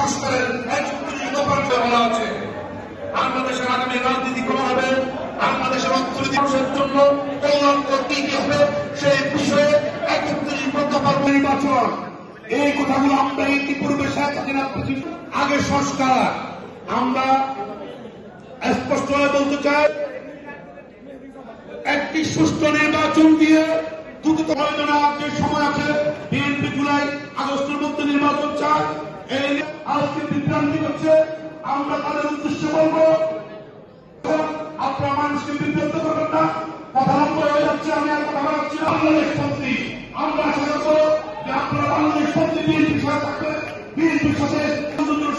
সংস্কারের ৩১ দফার বলা আছে। বাংলাদেশের আগামী রাজনীতি করা হবে, বাংলাদেশের অর্থনীতি মানুষের জন্য কল্যাণকর কি হবে সেই বিষয়ে ৩১ দফার নির্বাচন। এই কথাগুলো আমরা ইতিপূর্বে শেখ হাসিনা আগে সংস্কার আমরা স্পষ্ট বলতে চাই, একটি সুষ্ঠু নির্বাচন দিয়ে দ্রুত হবে না। যে সময় আছে বিএনপি জুলাই আগস্টের মধ্যে নির্বাচন চায়, এই আজকে বিভ্রান্তি করছে। আমরা তাদের উদ্দেশ্যে বলবো, আপনারা মানুষকে বিভ্রান্ত করবেন না। কথা লম্বা হয়ে যাচ্ছে, আমি আর কথা বলাচ্ছি না। বাংলাদেশ মন্ত্রী আমরা আশা করবো যে আপনারা বাংলাদেশ মন্ত্রী বিএনপির সাথে থাকবে, বিএনপির সাথে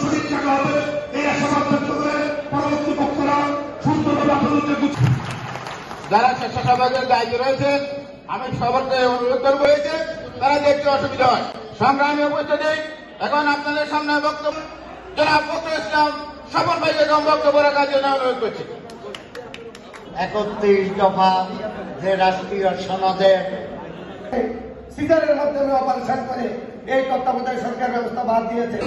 সঠিক জায়গা হবে। এই আশাবাদ ব্যক্ত করে পরবর্তী বক্তারা সুন্দরভাবে আপনাদের যারা স্বেচ্ছাসেবকের দায়িত্ব রয়েছে আমি সবাইকে অনুরোধ করবো হয়েছে তারা দেখতে অসুবিধা হয়। সংগ্রামী উপস্থিতি, এখন আপনাদের সামনে বক্তব্য জনাব ফখরুল ইসলাম স্বপন ভাইকে বক্তব্য রাখার জন্য অনুরোধ করছি। ৩১ দফা যে রাষ্ট্রীয় সনদের সিজারের মাধ্যমে অপারেশন করে এই তত্ত্বাবধায়ক সরকার ব্যবস্থা বাদ দিয়েছে।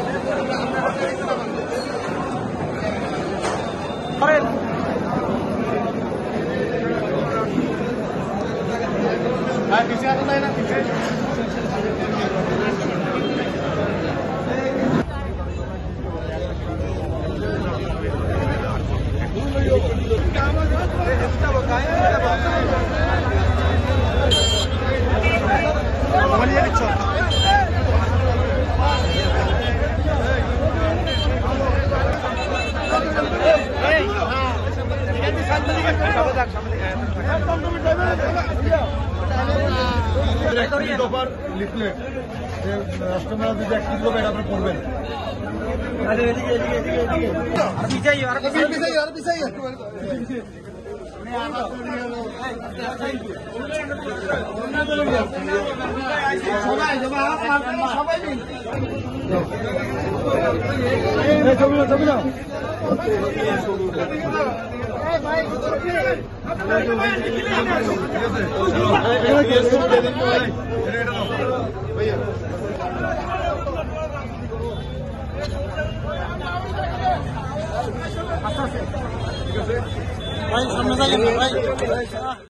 লিফলেট রাষ্ট্রমেলা যদি একটি করবে এটা আপনি পড়বেন। ছবি না ভাই সামনে